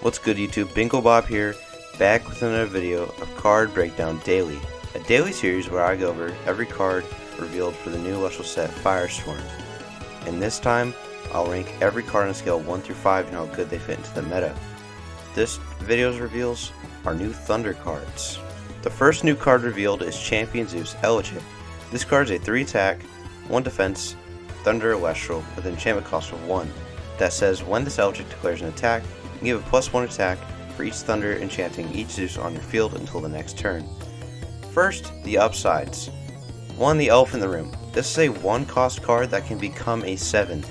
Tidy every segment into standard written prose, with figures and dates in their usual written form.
What's good, YouTube? Bingo Bob here, back with another video of Card Breakdown Daily, a daily series where I go over every card revealed for the new Elechick set Firestorm. And this time, I'll rank every card on a scale of 1 through 5 and how good they fit into the meta. This video's reveals are new Thunder cards. The first new card revealed is Champion Zues Elechick. This card is a 3 attack, 1 defense, Thunder Celestial with an enchantment cost of 1. That says when this Elechick declares an attack, you can give a +1 attack for each Thunder enchanting each Zeus on your field until the next turn. First, the upsides. 1. The Elephant in the Room. This is a 1-cost card that can become a 7,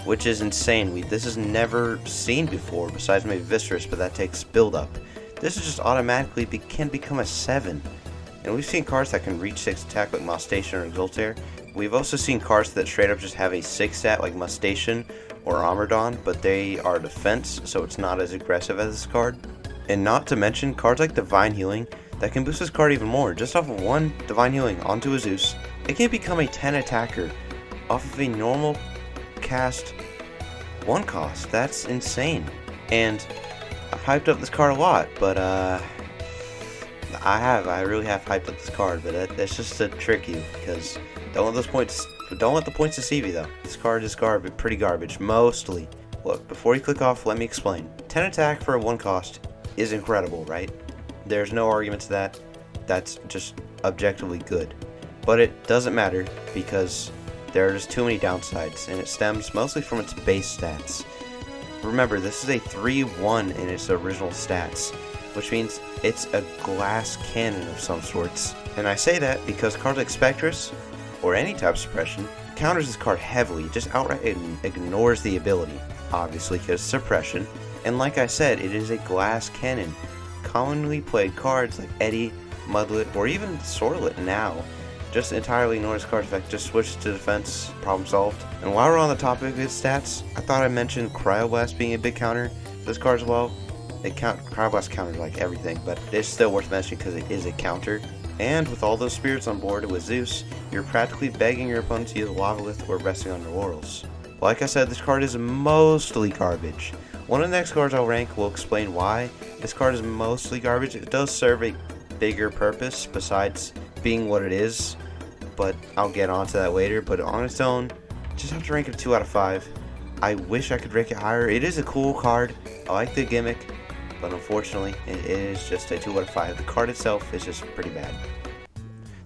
which is insane. This is never seen before, besides maybe Viscerous, but that takes build up. This is just automatically can become a 7. And we've seen cards that can reach 6 attack like Mustation or Exaltair. We've also seen cards that straight up just have a 6 stat like Mustation or Armordon, but they are defense, so it's not as aggressive as this card. And not to mention cards like Divine Healing that can boost this card even more. Just off of 1 Divine Healing onto a Zeus, it can become a 10 attacker off of a normal cast 1 cost. That's insane. And I've hyped up this card a lot, but I really have hyped up this card, but that's just to trick you, because don't let the points deceive you though. This card is pretty garbage, mostly. Look, before you click off, let me explain. 10 attack for a 1 cost is incredible, right? There's no argument to that. That's just objectively good. But it doesn't matter, because there are just too many downsides, and it stems mostly from its base stats. Remember, this is a 3-1 in its original stats, which means it's a glass cannon of some sorts. And I say that because cards like Spectrus, or any type of suppression, counters this card heavily, just outright ignores the ability, obviously because suppression. And like I said, it is a glass cannon. Commonly played cards like Eddy, Mudlet, or even Sorlet now just entirely ignore this card's effect, just switch to defense, problem solved. And while we're on the topic of its stats, I thought I mentioned Cryoblast being a big counter to this card as well. Cryoblast counters like everything, but it's still worth mentioning because it is a counter. And with all those spirits on board with Zeus, you're practically begging your opponent to use Lavalith or resting on your laurels. Like I said, this card is mostly garbage. One of the next cards I'll rank will explain why this card is mostly garbage. It does serve a bigger purpose besides being what it is, but I'll get onto that later. But on its own, just have to rank it a 2 out of 5. I wish I could rank it higher. It is a cool card. I like the gimmick, but unfortunately, it is just a 2 out of 5. The card itself is just pretty bad.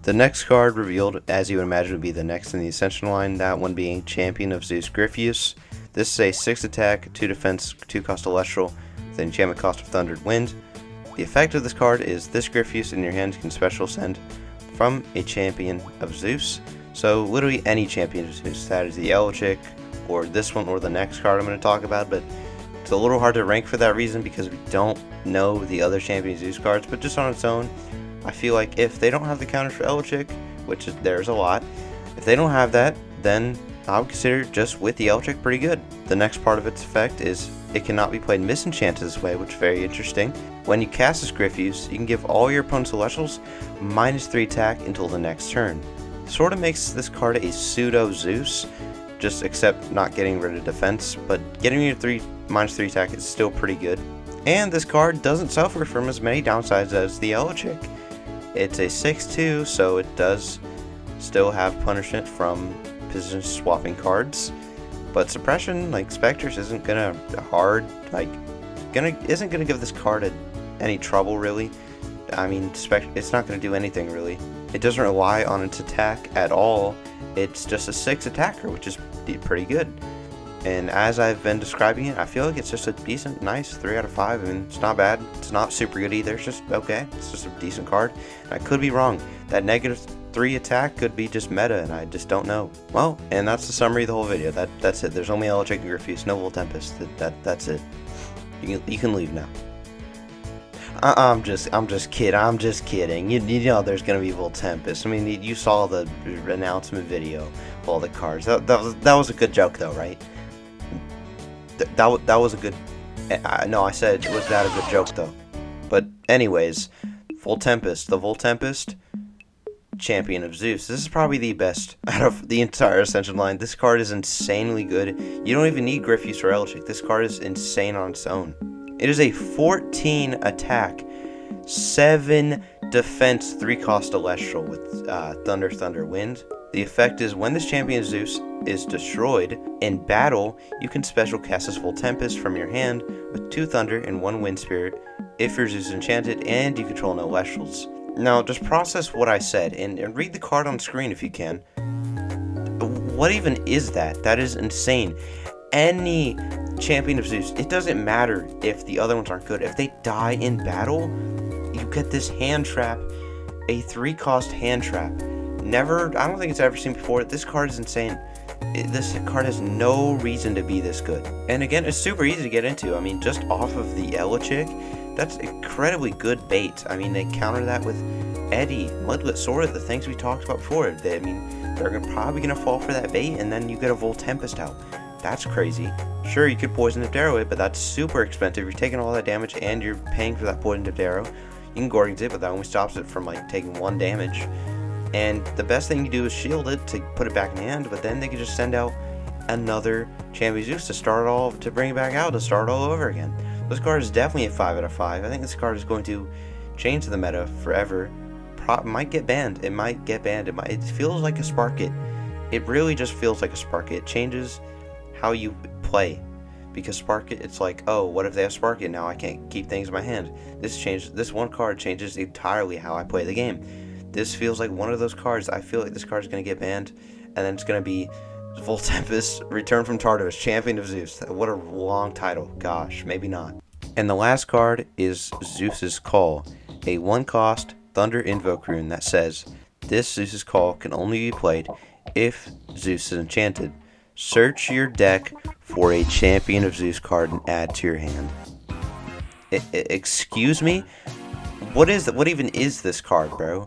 The next card revealed, as you would imagine, would be the next in the Ascension line, that one being Champion of Zeus Griffuse. This is a 6 attack, 2 defense, 2 cost Celestial, with an enchantment cost of Thundered Wind. The effect of this card is this Griffuse in your hand can special send from a Champion of Zeus. So literally any Champion of Zeus, that is the Elechick, or this one, or the next card I'm going to talk about, but it's a little hard to rank for that reason because we don't know the other Champion Zeus cards. But just on its own, I feel like if they don't have the counters for Elechick, which is, there's a lot, if they don't have that, then I would consider just with the Elechick pretty good. The next part of its effect is it cannot be played misenchanted this way, which is very interesting. When you cast this Griffuse, you can give all your opponent's Celestials -3 attack until the next turn. Sort of makes this card a pseudo Zeus, just except not getting rid of defense, but getting rid of -3 attack is still pretty good. And this card doesn't suffer from as many downsides as the Elechick. It's a 6-2, so it does still have punishment from position swapping cards, but suppression like Spectres isn't gonna give this card any trouble really. I mean, it's not gonna do anything really. It doesn't rely on its attack at all. It's just a 6 attacker, which is pretty good. And as I've been describing it, I feel like it's just a decent, nice 3 out of 5. I mean, it's not bad. It's not super good either. It's just okay. It's just a decent card. And I could be wrong. That -3 attack could be just meta, and I just don't know. Well, and that's the summary of the whole video. That's it. There's only Elechick and Griffuse, no Voltempest. That's it. You can leave now. I'm just kidding. You know there's gonna be Voltempest. I mean, you saw the announcement video of all the cards. That was a good joke though, right? That was a good. No, I said, was that a good joke though? But anyways, the Voltempest Champion of Zeus. This is probably the best out of the entire Ascension line. This card is insanely good. You don't even need Griffuse or Elechick. This card is insane on its own. It is a 14 attack, 7 defense, 3 cost Celestial with Thunder, Wind. The effect is when this champion Zeus is destroyed in battle, you can special cast this Voltempest from your hand with 2 Thunder and 1 Wind Spirit if your Zeus is enchanted and you control no Celestials. Now, just process what I said and read the card on screen if you can. What even is that? That is insane. Any champion of Zeus, it doesn't matter if the other ones aren't good. If they die in battle, you get this hand trap, a 3 cost hand trap. I don't think it's ever seen before. This card is insane. This card has no reason to be this good. And again, it's super easy to get into. I mean, just off of the Elechick, that's incredibly good bait. I mean, they counter that with Eddie, Mudlet, Sora, the things we talked about before. They're probably going to fall for that bait, and then you get a Voltempest out. That's crazy. Sure, you could poison the arrow, but that's super expensive. You're taking all that damage, and you're paying for that poison tipped arrow. You can Gorgon's it, but that only stops it from like taking 1 damage. And the best thing you do is shield it to put it back in hand, but then they can just send out another Champion Zeus to bring it back out, to start all over again. This card is definitely a 5 out of 5. I think this card is going to change the meta forever. Might get banned. It might get banned. It feels like a Spark It. It really just feels like a Spark It. It changes how you play. Because Spark It, it's like, oh, what if they have Spark It? Now I can't keep things in my hand. This one card changes entirely how I play the game. This feels like one of those cards. I feel like this card is going to get banned, and then it's going to be Voltempest, Return from Tartarus, Champion of Zeus. What a long title. Gosh, maybe not. And the last card is Zues Call, a 1-cost Thunder Invoke rune that says, this Zues Call can only be played if Zeus is enchanted. Search your deck for a Champion of Zeus card and add to your hand. Excuse me? What even is this card, bro?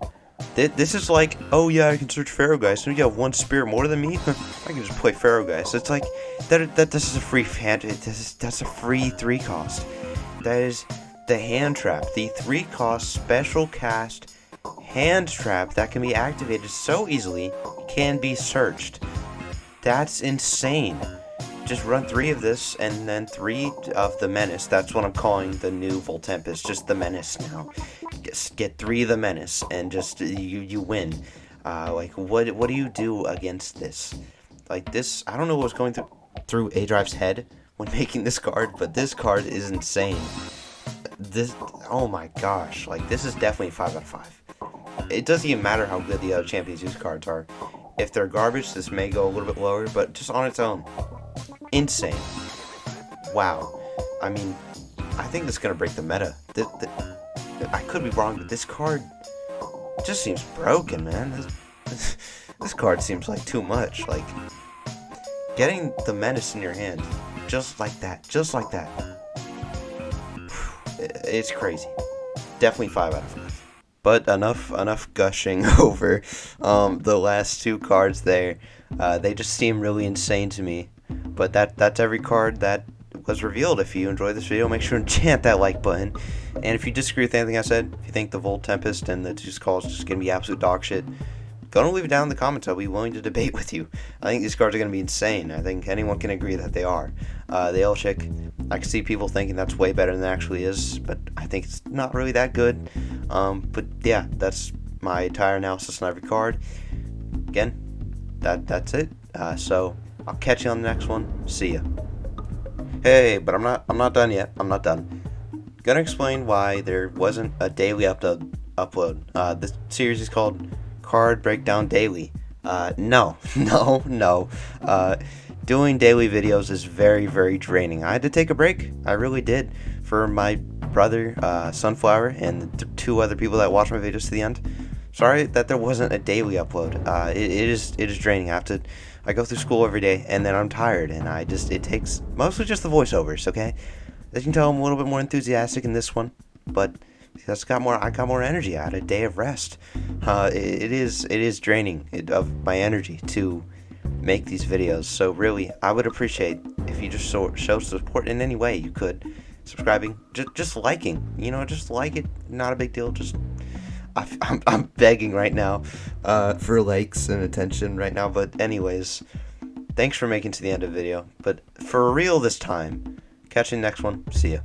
This is like, oh yeah, I can search Pharaoh Guys. So you have 1 spirit more than me? I can just play Pharaoh Guys. It's like, this is a free hand. That's a free 3 cost. That is the hand trap. The 3 cost special cast hand trap that can be activated so easily can be searched. That's insane. Just run 3 of this and then 3 of the Menace. That's what I'm calling the new Voltempest. Just the Menace now. Get 3 of the Menace and just you win. Like what do you do against this? Like this, I don't know what was going through A-Drive's head when making this card, but this card is insane. Oh my gosh, like this is definitely 5 out of 5. It doesn't even matter how good the other Champions Use cards are. If they're garbage, this may go a little bit lower, but just on its own, insane. Wow. I mean, I think this is gonna break the meta. I could be wrong, but this card just seems broken, man. This card seems like too much. Like getting the Menace in your hand, just like that. It's crazy. Definitely 5 out of 5. But enough gushing over the last 2 cards there. They just seem really insane to me. But that's every card that was revealed. If you enjoyed this video, make sure to hit that like button. And if you disagree with anything I said, if you think the Voltempest and the Zues Call is just going to be absolute dog shit, go and leave it down in the comments. I'll be willing to debate with you. I think these cards are going to be insane. I think anyone can agree that they are. The Elechick, I can see people thinking that's way better than it actually is, but I think it's not really that good. But yeah, that's my entire analysis on every card. Again, that's it. So I'll catch you on the next one. See ya. Hey, but I'm not done yet. I'm not done. Gonna explain why there wasn't a daily upload. This series is called Card Breakdown Daily. No. Doing daily videos is very, very draining. I had to take a break. I really did. For my brother, Sunflower, and the 2 other people that watch my videos to the end. Sorry that there wasn't a daily upload. It is draining. I go through school every day, and then I'm tired, and it takes mostly just the voiceovers, okay? As you can tell, I'm a little bit more enthusiastic in this one, but I got more energy. I had a day of rest. It is draining of my energy to make these videos. So really, I would appreciate if you just show support in any way you could. Subscribing, just liking, just like it. Not a big deal. I'm begging right now for likes and attention right now. But anyways, thanks for making it to the end of the video. But for real this time, catch you in the next one. See ya.